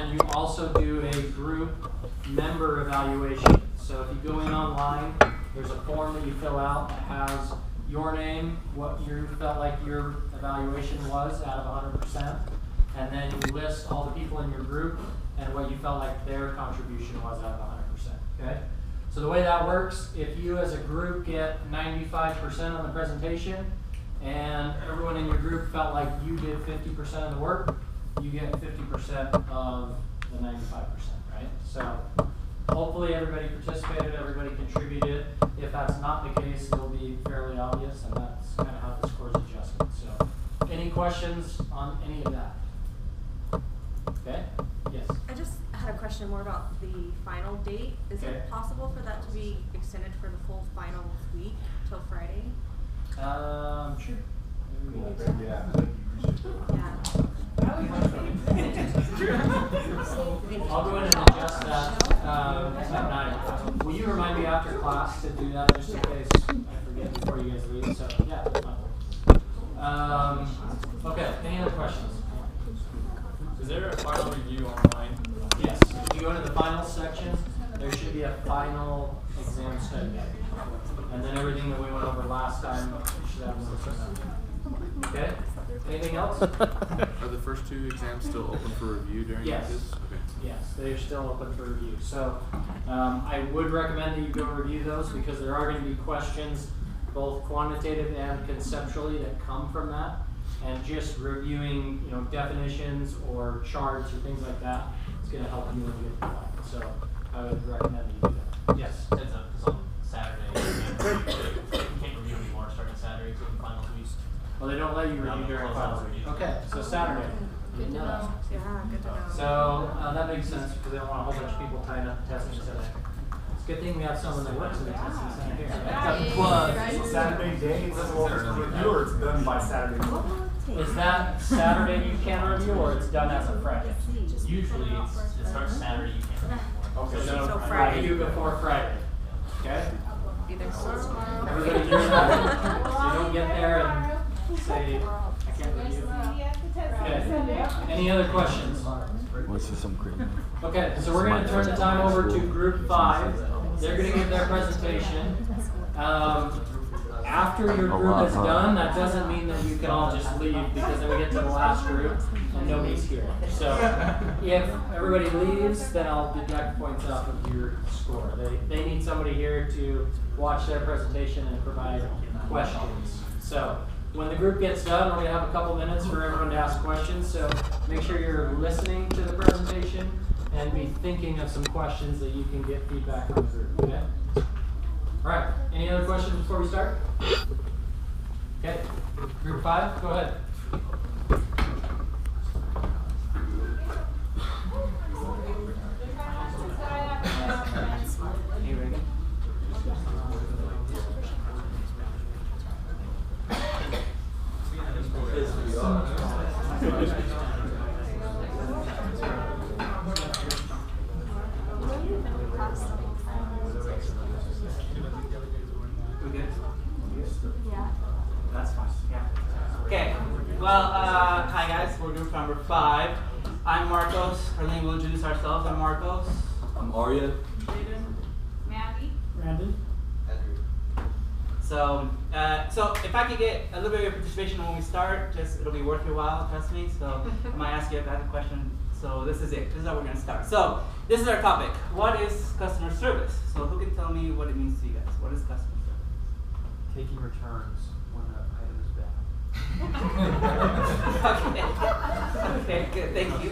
then you also do a group member evaluation. So if you go in online, there's a form that you fill out that has your name, what you felt like your evaluation was out of 100%, and then you list all the people in your group and what you felt like their contribution was out of 100%, okay? So the way that works, if you as a group get 95% on the presentation and everyone in your group felt like you did 50% of the work, you get 50% of the 95%, right? So hopefully everybody participated, everybody contributed. If that's not the case, it'll be fairly obvious, and that's kind of how the score is adjusted. So any questions on any of that? Okay? Yes? I just had a question more about the final date. Is it possible for that to be extended for the full final week till Friday? Sure. Yeah. I'll go in and adjust that at night. Will you remind me after class to do that just in case I forget before you guys leave? So yeah, that's fine. Okay, any other questions? Is there a final review online? Yes. If you go to the final section, there should be a final exam study guide. And then everything that we went over last time, you should have notes on that. Okay? Anything else? Are the first two exams still open for review during Yes. this? Okay. Yes, they're still open for review. So I would recommend that you go review those because there are going to be questions, both quantitative and conceptually, that come from that. And just reviewing, definitions or charts or things like that, it's going to help you when you get to the final. So I would recommend that you do that. Yes. Heads up, because on Saturday, you can't review anymore starting Saturday to the final week. Well, they don't let you review during finals. Okay, so Saturday. Good to know. Yeah, good to know. So that makes sense because they don't want a whole bunch of people tying up the testing center. It's a good thing we have someone that works in the testing center here. Right? Plus, Saturday day, it's review, or it's done by Saturday morning? Is that Saturday you can review, or it's done as a Friday? Usually it starts Saturday, you can't review more. Okay, So Friday. Friday. You before Friday. Okay? Either tomorrow. Everybody hear that? So you don't get there and say, I can't review. Okay. Any other questions? Want to see some cream? Okay, so we're going to turn the time over to group 5. They're going to give their presentation. After your group is done, that doesn't mean that you can all just leave because then we get to the last group and nobody's here. So if everybody leaves, then I'll deduct points off of your score. They need somebody here to watch their presentation and provide questions. So when the group gets done, we're going to have a couple minutes for everyone to ask questions. So make sure you're listening to the presentation and be thinking of some questions that you can get feedback from the group. Okay? All right. Any other questions before we start? Okay. Group 5, go ahead. Hey, Reagan. We good? Yeah. That's fine. Yeah. Okay, well, hi guys, we're group number 5. I'm Marcos. Arlene will introduce ourselves. I'm Marcos. I'm Arya. Maddie. Brandon. So if I could get a little bit of your participation when we start, it'll be worth your while, trust me. So I might ask you a question. So this is it. This is how we're going to start. So this is our topic. What is customer service? So who can tell me what it means to you guys? What is customer service? Taking returns when the item is bad. Okay, good. Thank you.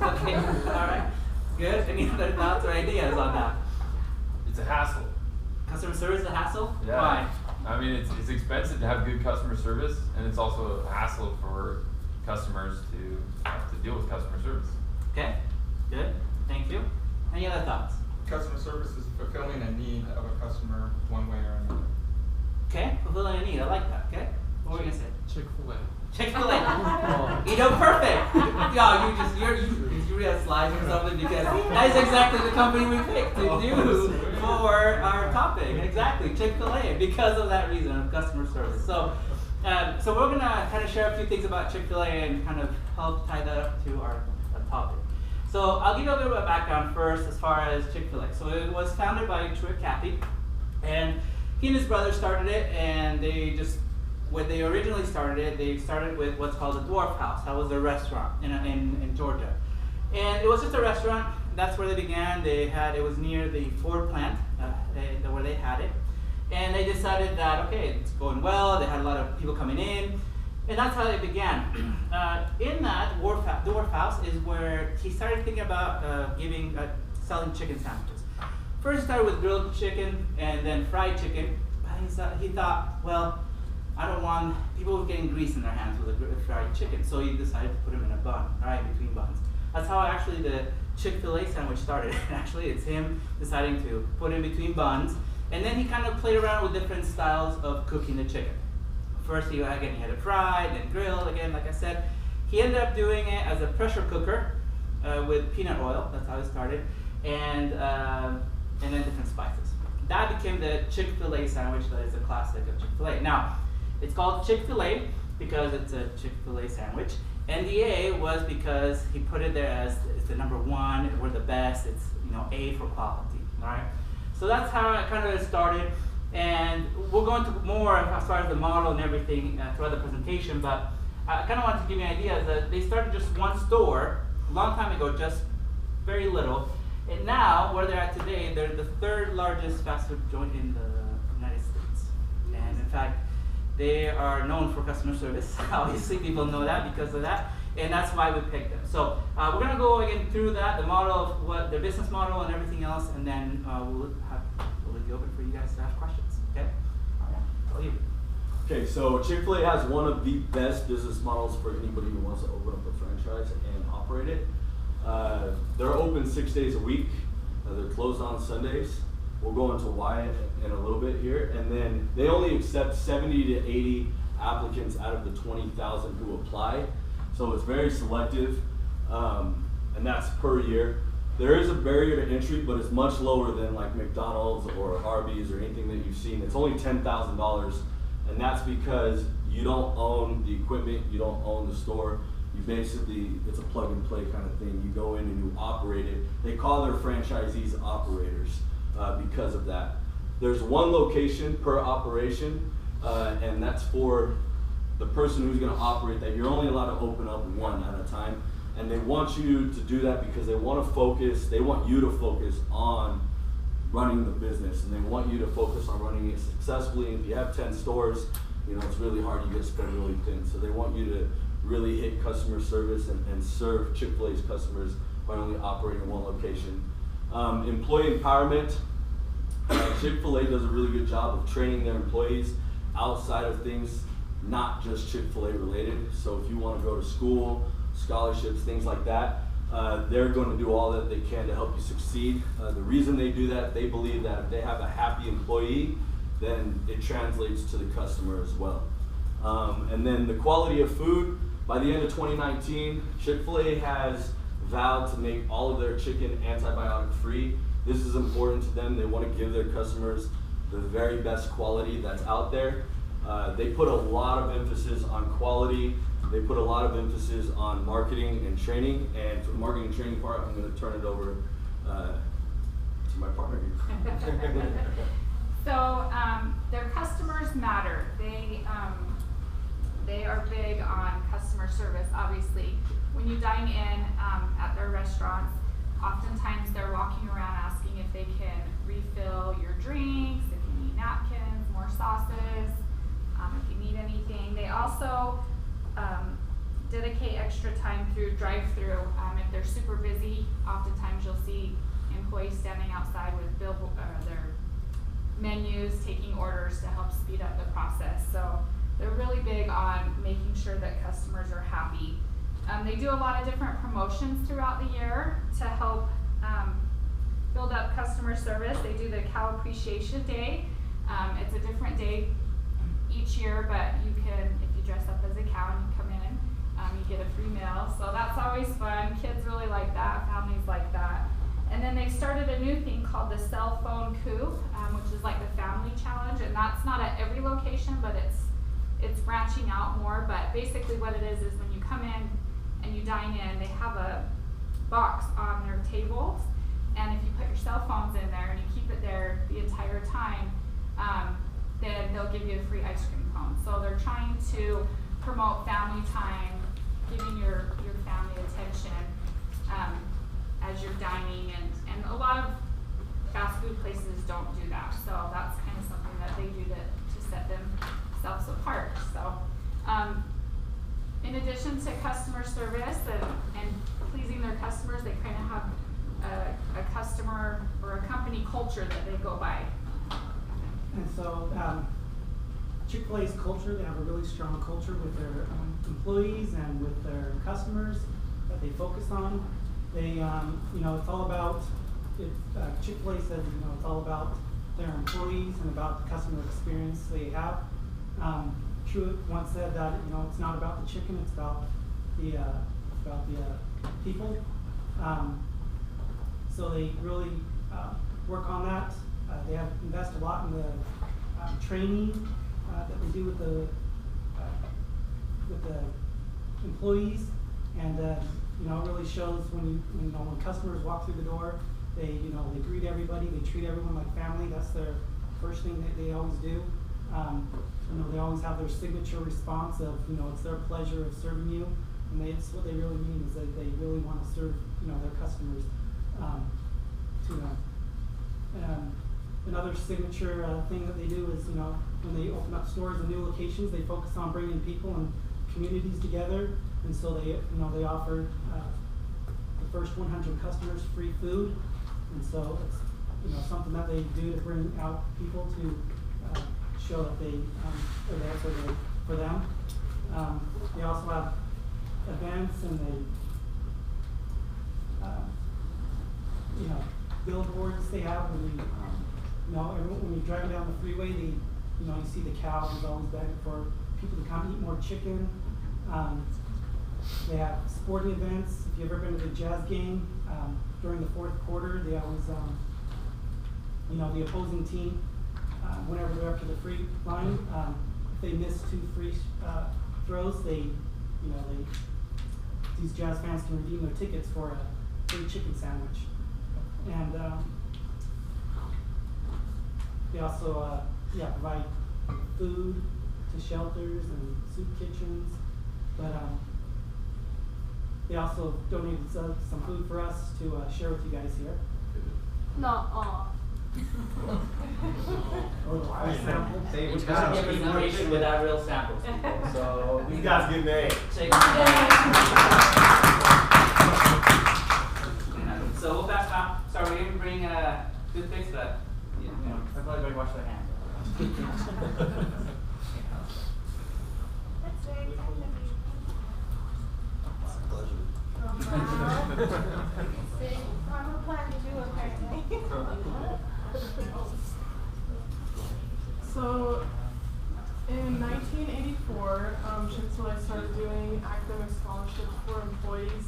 Okay, all right. Good. Any other thoughts or ideas on that? It's a hassle. Customer service is a hassle? Yeah. Why? I mean, it's expensive to have good customer service, and it's also a hassle for customers to deal with customer service. Okay, good. Thank you. Any other thoughts? Customer service is fulfilling a need of a customer one way or another. Okay, fulfilling a need. I like that. Okay. What were you gonna say? Chick-fil-A. Chick-fil-A. You know, perfect. Yeah, you read slides or something because that is exactly the company we picked to do for our topic. Exactly, Chick-fil-A, because of that reason of customer service. So we're gonna kind of share a few things about Chick-fil-A and kind of help tie that up to our topic. So I'll give you a little bit of background first as far as Chick-fil-A. So it was founded by Truett Cathy, and he and his brother started it, and when they originally started it, they started with what's called the Dwarf House. That was their restaurant in Georgia. And it was just a restaurant. That's where they began. It was near the Ford plant where they had it. And they decided that, okay, it's going well. They had a lot of people coming in. And that's how it began. In that Dwarf House is where he started thinking about selling chicken sandwiches. First he started with grilled chicken and then fried chicken. He thought, well, I don't want people getting grease in their hands with a fried chicken. So he decided to put them in a bun, right, between buns. That's how actually the Chick-fil-A sandwich started. Actually, it's him deciding to put in between buns. And then he kind of played around with different styles of cooking the chicken. First, he had it fried, then grilled again, like I said. He ended up doing it as a pressure cooker with peanut oil. That's how it started. And then different spices. That became the Chick-fil-A sandwich that is a classic of Chick-fil-A. Now, it's called Chick-fil-A because it's a Chick-fil-A sandwich. And the A was because he put it there as it's the number one, we're the best, it's A for quality, all right? So that's how it kind of started. And we'll go into more as far as the model and everything throughout the presentation, but I kind of want to give you an idea that they started just one store a long time ago, just very little. And now, where they're at today, they're the third largest fast food joint in the United States. And in fact, they are known for customer service. Obviously, people know that because of that. And that's why we picked them. So we're going to go again through that, the model of what their business model and everything else, and then we'll leave it open for you guys to ask questions. Okay? All right. I'll leave it. Okay, so Chick-fil-A has one of the best business models for anybody who wants to open up a franchise and operate it. They're open 6 days a week. They're closed on Sundays. We'll go into why in a little bit here. And then they only accept 70 to 80 applicants out of the 20,000 who apply. So it's very selective, and that's per year. There is a barrier to entry, but it's much lower than like McDonald's or Arby's or anything that you've seen. It's only $10,000, and that's because you don't own the equipment, you don't own the store. You basically, it's a plug and play kind of thing. You go in and you operate it. They call their franchisees operators because of that. There's one location per operation, and that's for the person who's going to operate that. You're only allowed to open up one at a time. And they want you to do that because they want to focus, they want you to focus on running the business, and they want you to focus on running it successfully. And if you have 10 stores, it's really hard, you get spread really thin. So they want you to really hit customer service and serve Chick-fil-A's customers by only operating in one location. Employee empowerment. Chick-fil-A does a really good job of training their employees outside of things not just Chick-fil-A related. So if you want to go to school, scholarships, things like that, they're going to do all that they can to help you succeed. The reason they do that, they believe that if they have a happy employee, then it translates to the customer as well. And then the quality of food. By the end of 2019, Chick-fil-A has vowed to make all of their chicken antibiotic free. This is important to them. They want to give their customers the very best quality that's out there. They put a lot of emphasis on quality. They put a lot of emphasis on marketing and training. And for the marketing and training part, I'm going to turn it over to my partner here. So their customers matter. They are big on customer service, obviously. When you dine in at their restaurants, oftentimes they're walking around asking if they can refill your drinks, if you need napkins, more sauces, if you need anything. They also dedicate extra time through drive-through. If they're super busy, oftentimes you'll see employees standing outside with their menus, taking orders to help speed up the process. So they're really big on making sure that customers are happy. They do a lot of different promotions throughout the year to help build up customer service. They do the Cow Appreciation Day. It's a different day each year, but you can, if you dress up as a cow and you come in, you get a free meal. So that's always fun. Kids really like that, families like that. And then they started a new thing called the Cell Phone Coup, which is like the family challenge, and that's not at every location, but it's branching out more. But basically what it is when you come in and you dine in, they have a box on their tables, and if you put your cell phones in there and you keep it there the entire time, then they'll give you a free ice cream cone. So they're trying to promote family time, giving your family attention as you're dining, and a lot of fast food places don't do that. So that's kind of something that they do to set themselves apart. So in addition to customer service and pleasing their customers, they kind of have a customer or a company culture that they go by. And so Chick-fil-A's culture, they have a really strong culture with their employees and with their customers that they focus on. They, you know, it's all about, Chick-fil-A says, you know, it's all about their employees and about the customer experience they have. Truett once said that, you know, it's not about the chicken, it's about the people. So they really work on that. They have invest a lot in the training that they do with the employees, and you know, it really shows when when customers walk through the door, they greet everybody, they treat everyone like family. That's their first thing that they always do. You know, they always have their signature response of, you know, it's their pleasure of serving you, and it's what they really mean is that they really want to serve, you know, their customers to them. Another signature thing that they do is, you know, when they open up stores and new locations, they focus on bringing people and communities together, and so they, you know, they offer the first 100 customers free food, and so it's, you know, something that they do to bring out people to show that they are there for them. They also have events, and they, you know, billboards they have when you, you know, when you're driving down the freeway, you know, you see the cows always begging for people to come eat more chicken. They have sporting events. If you've ever been to the Jazz game, during the fourth quarter, they always, you know, the opposing team, whenever they're up to the free line, if they miss 2 free throws, these Jazz fans can redeem their tickets for a free chicken sandwich. And they also provide food to shelters and soup kitchens, but they also donated some food for us to share with you guys here. No. They We can't give information without real samples, people. So These guys get made. So we'll pass out. Sorry, we didn't bring toothpicks, but you know, everybody wash their hands. That's very kind of you. See, I'm applying to do apparently. So, in 1984, Chick-fil-A started doing academic scholarships for employees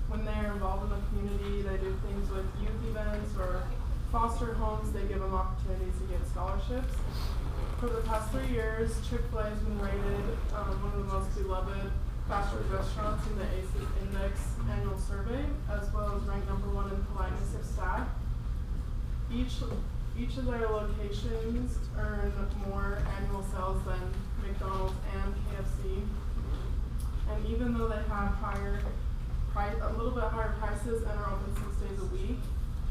when they're involved in the community. They do things with youth events or foster homes. They give them opportunities to get scholarships. For the past 3 years, Chick-fil-A has been rated one of the most beloved fast food restaurants in the ACES Index annual survey, as well as ranked #1 in politeness of staff. Each of their locations earn more annual sales than McDonald's and KFC. And even though they have a little bit higher prices and are open 6 days a week,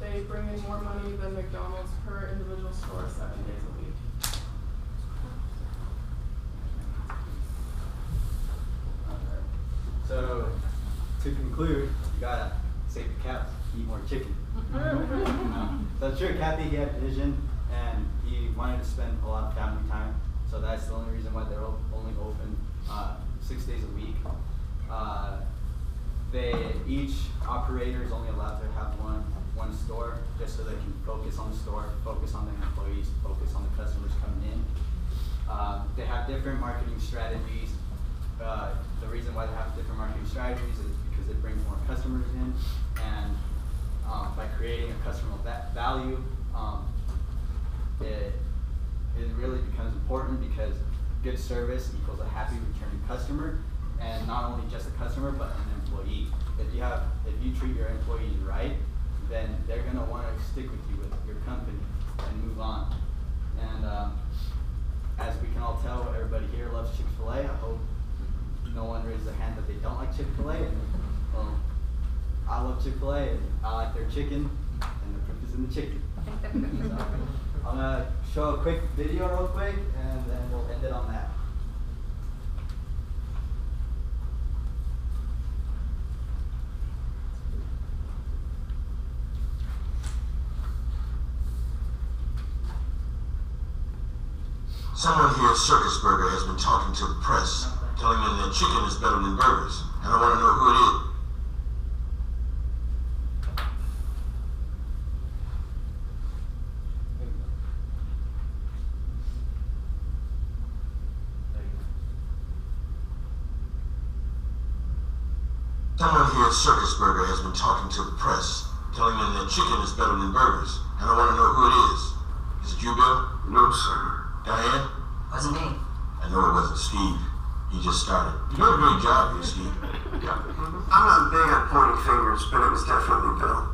they bring in more money than McDonald's per individual store 7 days a week. So, to conclude, you gotta save the cats, eat more chicken. So sure, Kathy, he had vision, and he wanted to spend a lot of family time. So that's the only reason why they're only open 6 days a week. Each operator is only allowed to have one store, just so they can focus on the store, focus on their employees, focus on the customers coming in. They have different marketing strategies. The reason why they have different marketing strategies is because it brings more customers in, and by creating a customer value, it really becomes important, because good service equals a happy returning customer, and not only just a customer, but an employee. if you treat your employees right, then they're gonna want to stick with you with your company and move on. And as we can all tell, everybody here loves Chick-fil-A. I hope no one raises their hand that they don't like Chick-fil-A. And well, I love Chick-fil-A and I like their chicken, and the proof is in the chicken. So, I'm gonna show a quick video real quick, and then we'll end it on that. Someone here at Circus Burger has been talking to the press, telling them that chicken is better than burgers, and I want to know who it is. Someone here at Circus Burger has been talking to the press, telling them that chicken is better than burgers, and I want to know who it is. Is it you, Bill? No, sir. Diane? Wasn't me. I know it wasn't Steve. He just started. You did a great job here, Steve. Yeah. I'm not big on pointing fingers, but it was definitely Bill.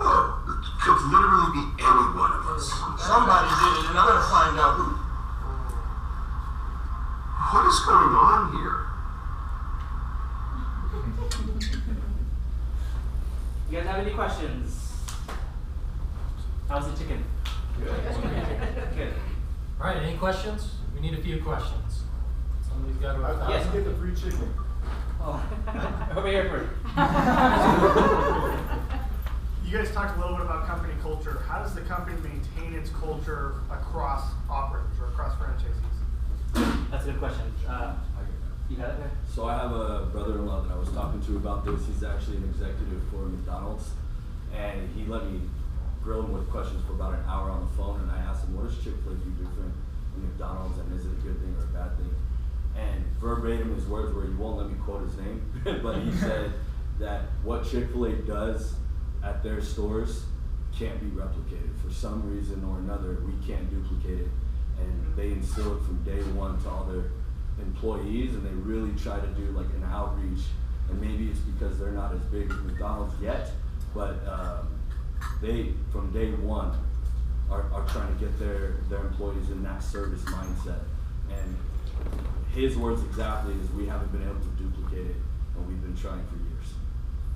Oh, it could literally be any one of us. Somebody did it, and I'm going to find out who. What is going on here? You guys have any questions? How's the chicken? Good. All right, any questions? We need a few questions. Somebody's got to. Yes, get the free chicken. Oh, over here first. You guys talked a little bit about company culture. How does the company maintain its culture across operators or across franchisees? That's a good question. You got it there? So I have a brother-in-law that I was talking to about this. He's actually an executive for McDonald's, and he let me grill him with questions for about an hour on the phone, and I asked him, what does Chick-fil-A do different than McDonald's, and is it a good thing or a bad thing? And verbatim, his words were, he won't let me quote his name, but he said that what Chick-fil-A does at their stores can't be replicated. For some reason or another, we can't duplicate it, and they instill it from day one to all their employees, and they really try to do like an outreach, and maybe it's because they're not as big as McDonald's yet, but they from day one are trying to get their employees in that service mindset. And his words exactly is, we haven't been able to duplicate it, and we've been trying for years.